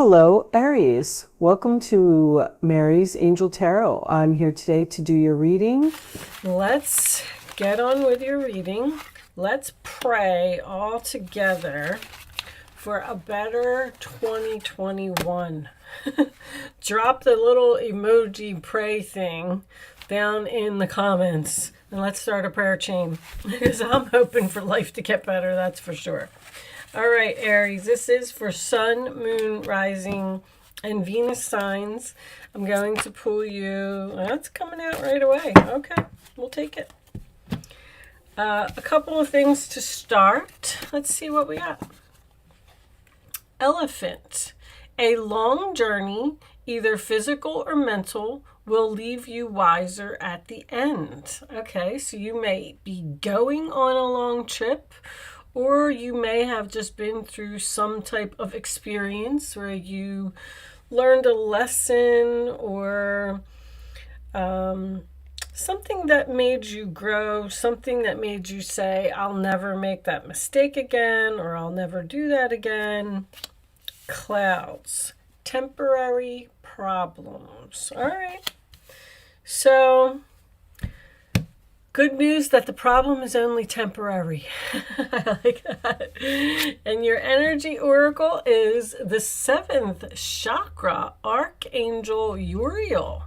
Hello, Aries. Welcome to Mary's Angel Tarot. I'm here today to do your reading. Let's get on with your reading. Let's pray all together for a better 2021. Drop the little emoji pray thing down in the comments and let's start a prayer chain because I'm hoping for life to get better, that's for sure. All right, Aries, this is for Sun, Moon, Rising, and Venus signs. I'm going to pull you. That's coming out right away. Okay, we'll take it. A couple of things to start. Let's see what we got. Elephant. A long journey, either physical or mental, will leave you wiser at the end. Okay, so you may be going on a long trip, or you may have just been through some type of experience where you learned a lesson or something that made you grow, something that made you say, I'll never make that mistake again, or I'll never do that again. Clouds. Temporary problems. All right. So good news that the problem is only temporary. I like that. And your energy oracle is the 7th chakra, Archangel Uriel.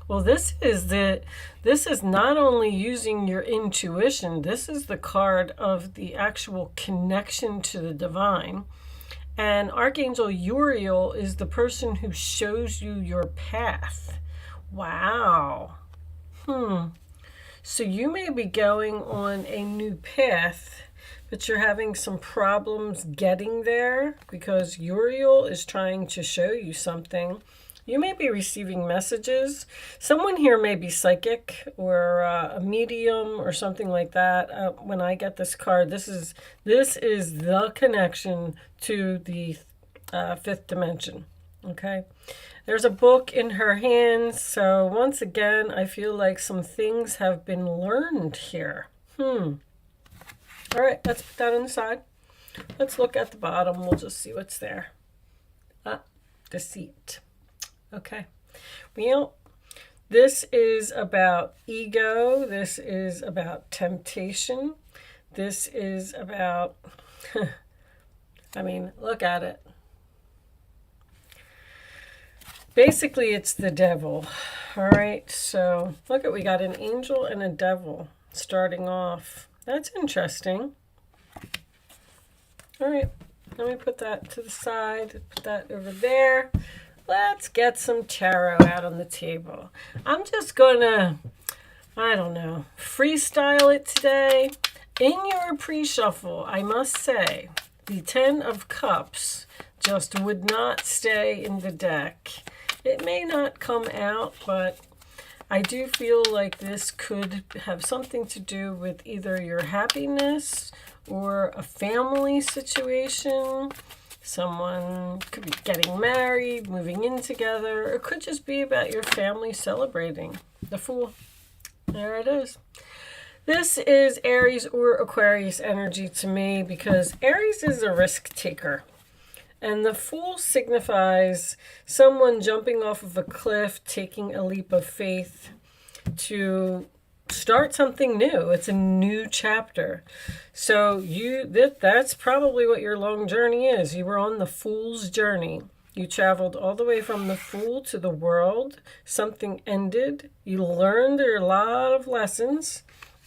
Well, this is not only using your intuition, this is the card of the actual connection to the divine. And Archangel Uriel is the person who shows you your path. Wow. So you may be going on a new path, but you're having some problems getting there because Uriel is trying to show you something. You may be receiving messages. Someone here may be psychic or a medium or something like that. When I get this card, this is the connection to the fifth dimension. Okay. There's a book in her hands. So once again, I feel like some things have been learned here. All right, let's put that on the side. Let's look at the bottom. We'll just see what's there. Deceit. Okay. Well, this is about ego. This is about temptation. This is about, I mean, look at it. Basically, it's the devil. All right, so look at, we got an angel and a devil starting off. That's interesting. All right, let me put that to the side, put that over there. Let's get some tarot out on the table. I'm just gonna, I don't know, freestyle it today. In your pre-shuffle, I must say, the 10 of Cups just would not stay in the deck. It may not come out, but I do feel like this could have something to do with either your happiness or a family situation. Someone could be getting married, moving in together. It could just be about your family celebrating. The Fool. There it is. This is Aries or Aquarius energy to me because Aries is a risk taker. And the Fool signifies someone jumping off of a cliff, taking a leap of faith to start something new. It's a new chapter. So that's probably what your long journey is. You were on the Fool's journey. You traveled all the way from the Fool to the World. Something ended. You learned a lot of lessons.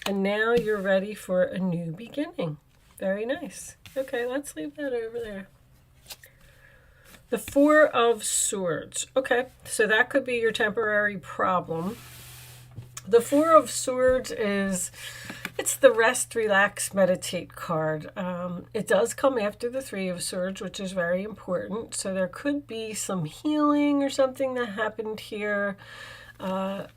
And now you're ready for a new beginning. Very nice. Okay, let's leave that over there. The 4 of Swords. Okay, so that could be your temporary problem. The 4 of Swords it's the rest, relax, meditate card. It does come after the 3 of Swords, which is very important. So there could be some healing or something that happened here.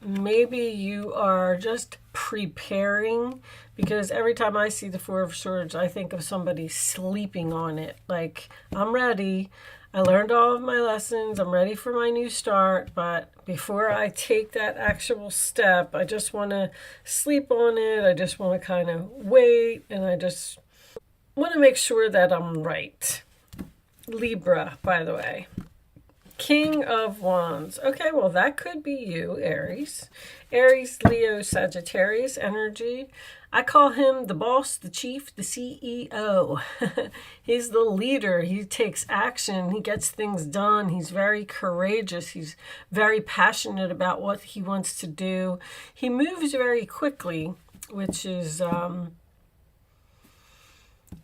Maybe you are just preparing, because every time I see the 4 of Swords, I think of somebody sleeping on it. Like, I'm ready. I learned all of my lessons. I'm ready for my new start. But before I take that actual step, I just want to sleep on it. I just want to kind of wait. And I just want to make sure that I'm right. Libra, by the way. King of Wands. Okay, well, that could be you, Aries. Aries, Leo, Sagittarius energy. I call him the boss, the chief, the CEO. He's the leader. He takes action. He gets things done. He's very courageous. He's very passionate about what he wants to do. He moves very quickly, which is...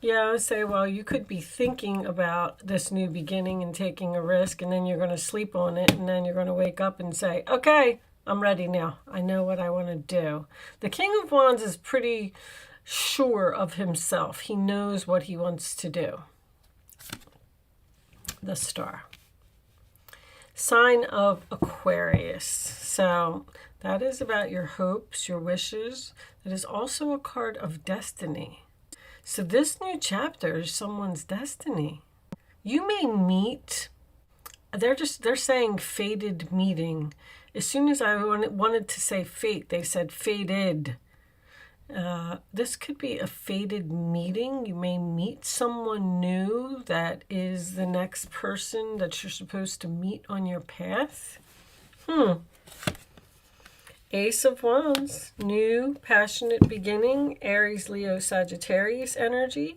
yeah, I would say, well, you could be thinking about this new beginning and taking a risk, and then you're going to sleep on it, and then you're going to wake up and say, okay, I'm ready now. I know what I want to do. The King of Wands is pretty sure of himself. He knows what he wants to do. The Star. Sign of Aquarius. So that is about your hopes, your wishes. That is also a card of destiny. So this new chapter is someone's destiny. You may meet, they're saying fated meeting. As soon as I wanted to say fate, they said fated. This could be a fated meeting. You may meet someone new that is the next person that you're supposed to meet on your path. Ace of Wands, new, passionate beginning, Aries, Leo, Sagittarius energy.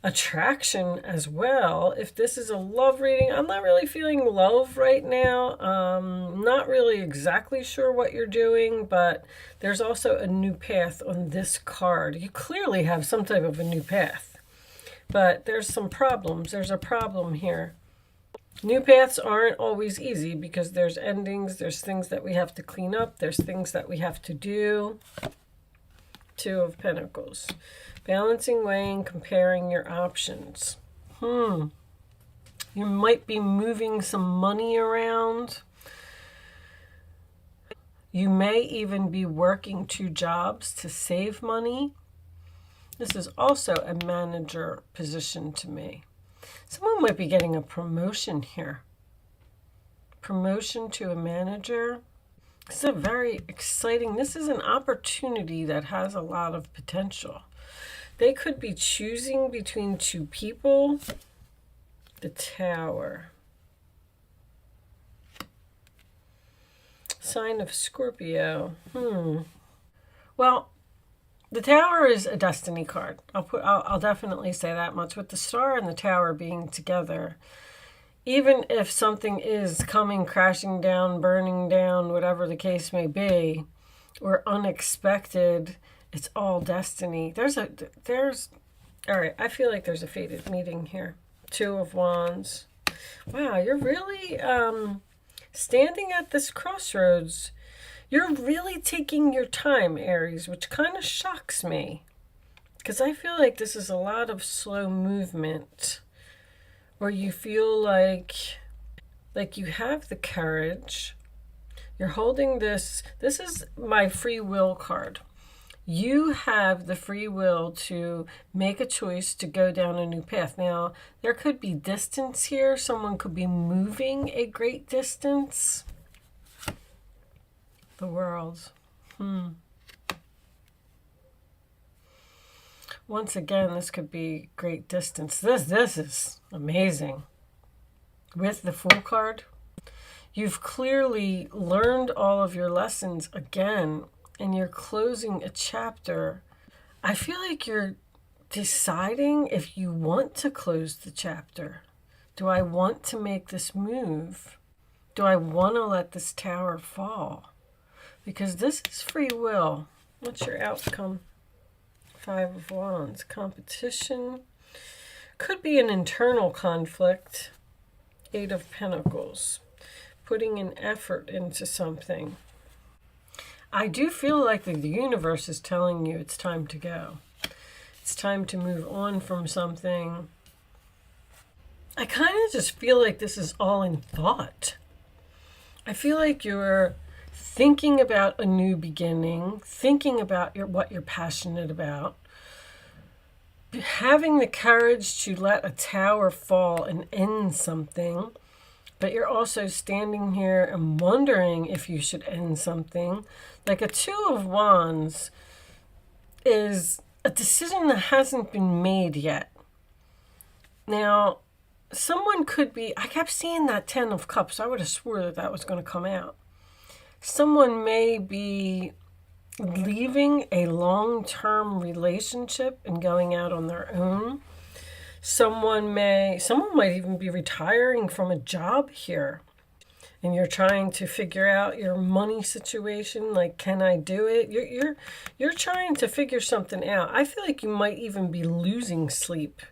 Attraction as well. If this is a love reading, I'm not really feeling love right now. Not really exactly sure what you're doing, but there's also a new path on this card. You clearly have some type of a new path, but there's some problems. There's a problem here. New paths aren't always easy because there's endings, there's things that we have to clean up, there's things that we have to do. Two of Pentacles. Balancing, weighing, comparing your options. You might be moving some money around. You may even be working 2 jobs to save money. This is also a manager position to me. Someone might be getting a promotion here. Promotion to a manager. This is very exciting. This is an opportunity that has a lot of potential. They could be choosing between 2 people. The Tower. Sign of Scorpio. Well, the Tower is a destiny card. I'll definitely say that much. With the Star and the Tower being together, even if something is coming crashing down, burning down, whatever the case may be, or unexpected, it's all destiny. All right, I feel like there's a fated meeting here. 2 of Wands. Wow, you're really standing at this crossroads. You're really taking your time, Aries, which kind of shocks me. Because I feel like this is a lot of slow movement. Or you feel like you have the courage. You're holding this. This is my free will card. You have the free will to make a choice to go down a new path. Now, there could be distance here. Someone could be moving a great distance. The World. Once again, this could be great distance. This is amazing. With the Fool card, you've clearly learned all of your lessons again, and you're closing a chapter. I feel like you're deciding if you want to close the chapter. Do I want to make this move? Do I want to let this tower fall? Because this is free will. What's your outcome? 5 of Wands. Competition. Could be an internal conflict. 8 of Pentacles. Putting an effort into something. I do feel like the universe is telling you it's time to go. It's time to move on from something. I kind of just feel like this is all in thought. I feel like you're thinking about a new beginning, thinking about what you're passionate about, having the courage to let a tower fall and end something, but you're also standing here and wondering if you should end something. Like a 2 of Wands is a decision that hasn't been made yet. Now, someone could be, I kept seeing that 10 of Cups. I would have swore that that was going to come out. Someone may be leaving a long-term relationship and going out on their own. Someone might even be retiring from a job here. And you're trying to figure out your money situation, like, can I do it? You're trying to figure something out. I feel like you might even be losing sleep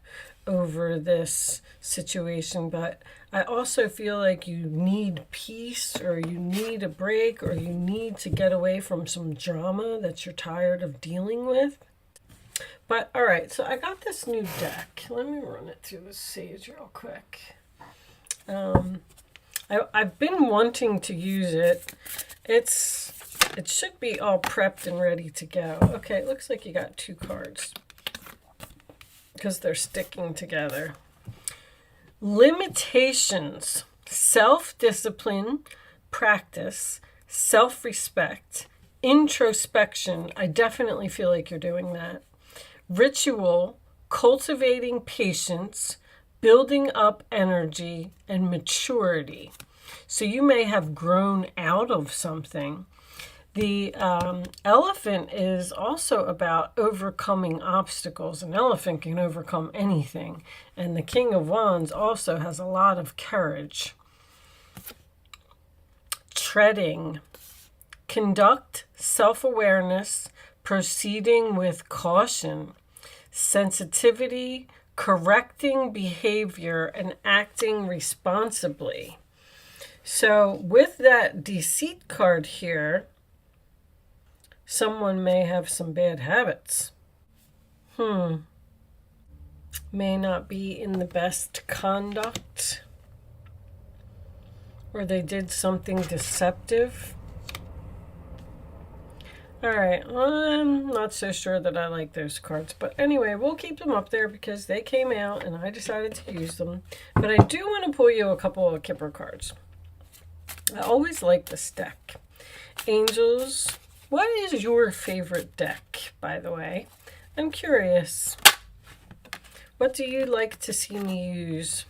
over this situation, but I also feel like you need peace, or you need a break, or you need to get away from some drama that you're tired of dealing with. But all right, so I got this new deck. Let me run it through the sage real quick. I've been wanting to use it. It should be all prepped and ready to go. Okay, it looks like you got 2 cards because they're sticking together. Limitations, self-discipline, practice, self-respect, introspection. I definitely feel like you're doing that. Ritual, cultivating patience, building up energy, and maturity. So you may have grown out of something. The elephant is also about overcoming obstacles. An elephant can overcome anything. And the King of Wands also has a lot of courage. Treading. Conduct self-awareness, proceeding with caution. Sensitivity, correcting behavior, and acting responsibly. So with that deceit card here, someone may have some bad habits. May not be in the best conduct, or they did something deceptive. All right, I'm not so sure that I like those cards. But anyway, we'll keep them up there because they came out and I decided to use them. But I do want to pull you a couple of Kipper cards. I always like this deck. Angels, what is your favorite deck, by the way? I'm curious. What do you like to see me use?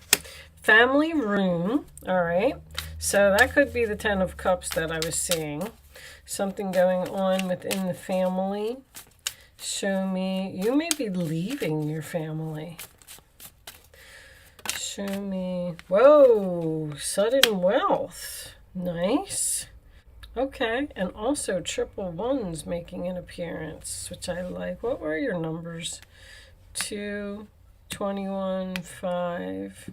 Family room, all right. So that could be the 10 of Cups that I was seeing. Something going on within the family. Show me, you may be leaving your family. Show me, whoa, sudden wealth. Nice. Okay, and also triple ones making an appearance, which I like. What were your numbers? 2, 21, 5,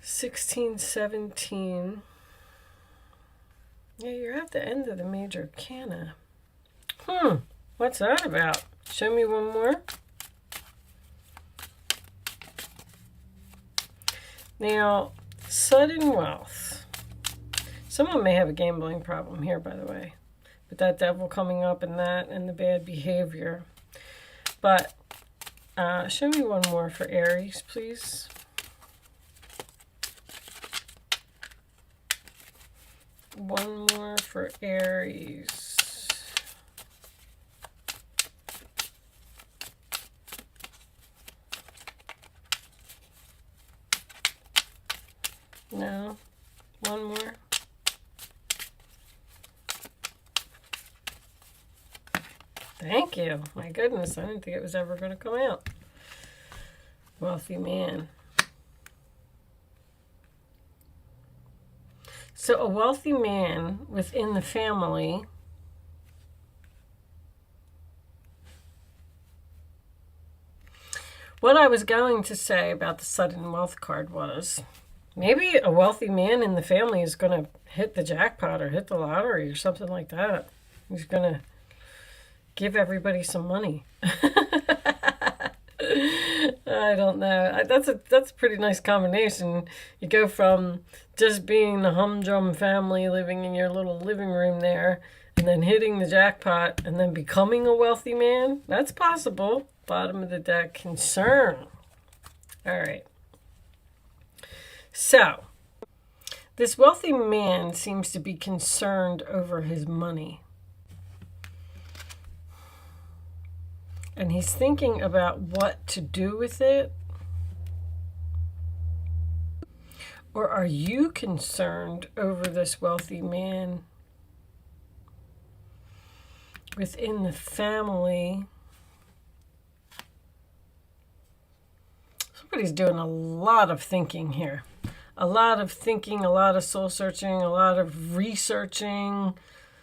16, 17. Yeah, you're at the end of the major arcana. What's that about? Show me one more. Now, sudden wealth. Someone may have a gambling problem here, by the way. With that devil coming up and that and the bad behavior. But show me one more for Aries, please. One more for Aries. No. One more. Thank you. My goodness, I didn't think it was ever going to come out. Wealthy man. So a wealthy man within the family what I was going to say about the sudden wealth card was maybe a wealthy man in the family is going to hit the jackpot or hit the lottery or something like that. He's going to give everybody some money. I don't know. That's a pretty nice combination. You go from just being the humdrum family living in your little living room there, and then hitting the jackpot, and then becoming a wealthy man. That's possible. Bottom of the deck, concern. All right. So, this wealthy man seems to be concerned over his money. And he's thinking about what to do with it. Or are you concerned over this wealthy man within the family? Somebody's doing a lot of thinking here. A lot of thinking, a lot of soul searching, a lot of researching.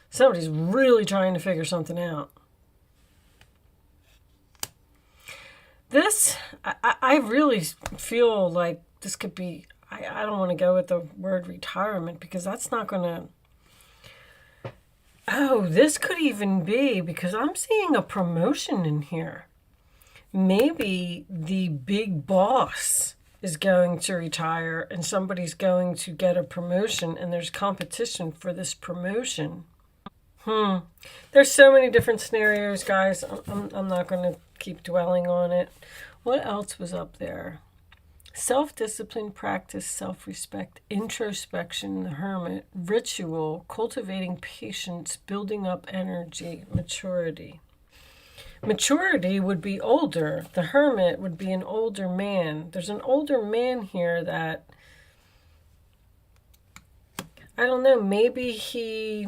Somebody's really trying to figure something out. This, I really feel like this could be, I don't want to go with the word retirement because that's not going to, oh, this could even be, because I'm seeing a promotion in here. Maybe the big boss is going to retire and somebody's going to get a promotion and there's competition for this promotion. There's so many different scenarios, guys. I'm not going to keep dwelling on it. What else was up there? Self-discipline, practice, self-respect, introspection, the hermit, ritual, cultivating patience, building up energy, maturity. Maturity would be older. The hermit would be an older man. There's an older man here that, I don't know, maybe he,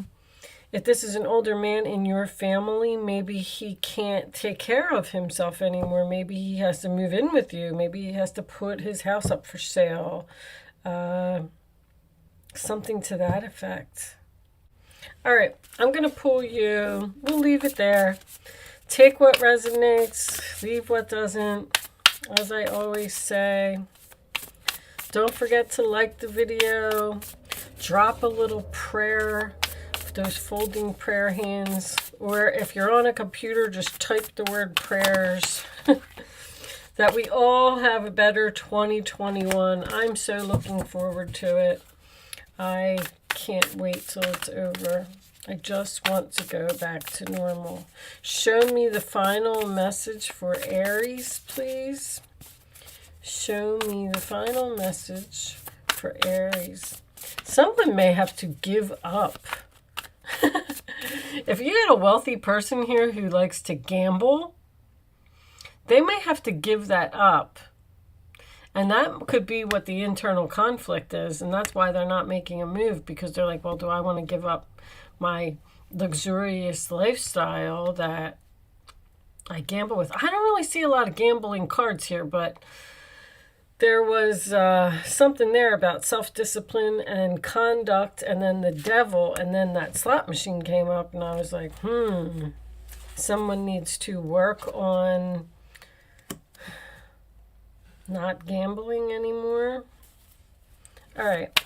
if this is an older man in your family, maybe he can't take care of himself anymore. Maybe he has to move in with you. Maybe he has to put his house up for sale. Something to that effect. All right, I'm going to pull you. We'll leave it there. Take what resonates, leave what doesn't. As I always say, don't forget to like the video. Drop a little prayer, those folding prayer hands. Or if you're on a computer, just type the word prayers. That we all have a better 2021. I'm so looking forward to it. I can't wait till it's over. I just want to go back to normal. Show me the final message for Aries, please. Show me the final message for Aries. Someone may have to give up. If you get a wealthy person here who likes to gamble, they may have to give that up. And that could be what the internal conflict is. And that's why they're not making a move, because they're like, well, do I want to give up my luxurious lifestyle that I gamble with? I don't really see a lot of gambling cards here, but there was something there about self-discipline and conduct, and then the devil, and then that slot machine came up, and I was like, someone needs to work on not gambling anymore. All right.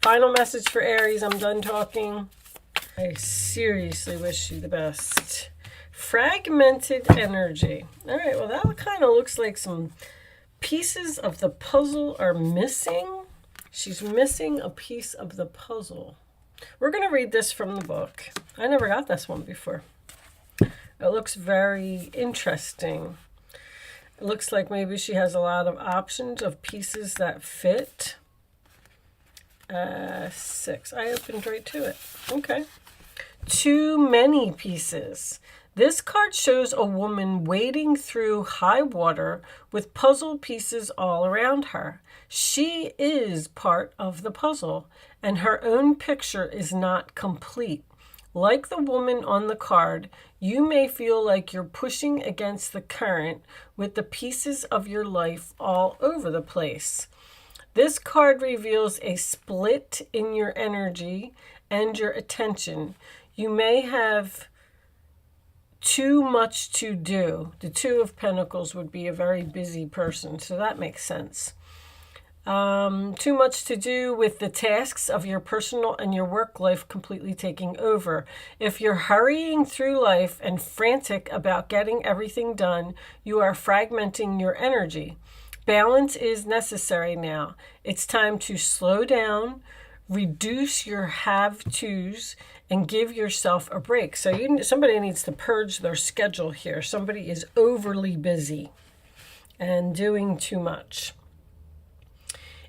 Final message for Aries. I'm done talking. I seriously wish you the best. Fragmented energy. All right, well, that kind of looks like some pieces of the puzzle are missing. She's missing a piece of the puzzle. We're going to read this from the book. I never got this one before. It looks very interesting. It looks like maybe she has a lot of options of pieces that fit. 6. I opened right to it. Okay. Too many pieces. This card shows a woman wading through high water with puzzle pieces all around her. She is part of the puzzle, and her own picture is not complete. Like the woman on the card, you may feel like you're pushing against the current with the pieces of your life all over the place. This card reveals a split in your energy and your attention. You may have too much to do. The Two of Pentacles would be a very busy person, so that makes sense. Too much to do with the tasks of your personal and your work life completely taking over. If you're hurrying through life and frantic about getting everything done, you are fragmenting your energy. Balance is necessary now. It's time to slow down, reduce your have-tos, and give yourself a break. So somebody needs to purge their schedule here. Somebody is overly busy and doing too much.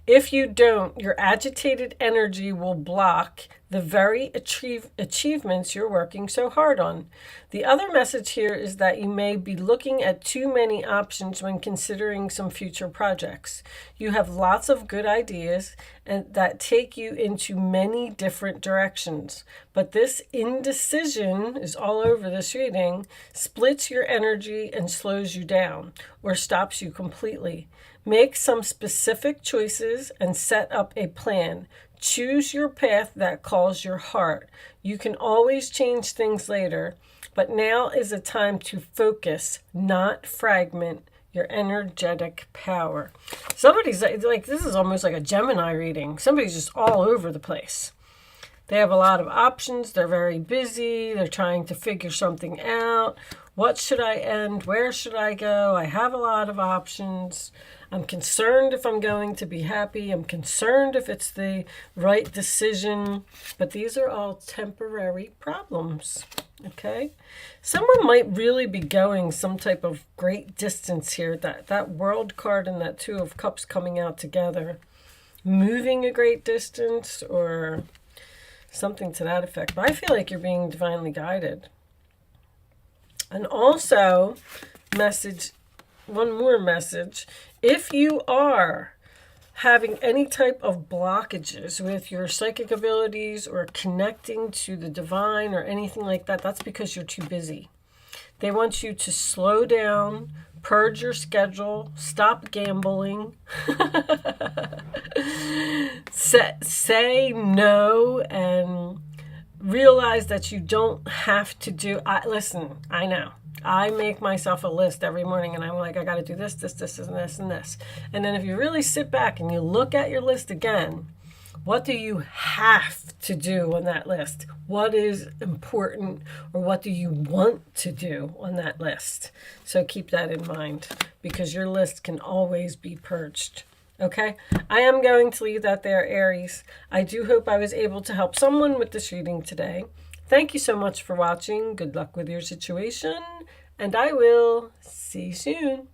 If you don't, your agitated energy will block the very achievements you're working so hard on. The other message here is that you may be looking at too many options when considering some future projects. You have lots of good ideas and that take you into many different directions. But this indecision is all over this reading, splits your energy and slows you down or stops you completely. Make some specific choices and set up a plan. Choose your path that calls your heart. You can always change things later, but now is a time to focus, not fragment your energetic power. Somebody's like, this is almost like a Gemini reading. Somebody's just all over the place. They have a lot of options. They're very busy. They're trying to figure something out. What should I end? Where should I go? I have a lot of options. I'm concerned if I'm going to be happy. I'm concerned if it's the right decision. But these are all temporary problems. Okay? Someone might really be going some type of great distance here. That World card and that Two of Cups coming out together. Moving a great distance or something to that effect. But I feel like you're being divinely guided. And also, one more message. If you are having any type of blockages with your psychic abilities or connecting to the divine or anything like that, that's because you're too busy. They want you to slow down, purge your schedule, stop gambling, say no, and realize that you don't have to do. Listen, I know. I make myself a list every morning and I'm like, I got to do this, this, this, and this, and this. And then if you really sit back and you look at your list again, what do you have to do on that list? What is important, or what do you want to do on that list? So keep that in mind, because your list can always be purged. Okay, I am going to leave that there, Aries. I do hope I was able to help someone with this reading today. Thank you so much for watching. Good luck with your situation, and I will see you soon.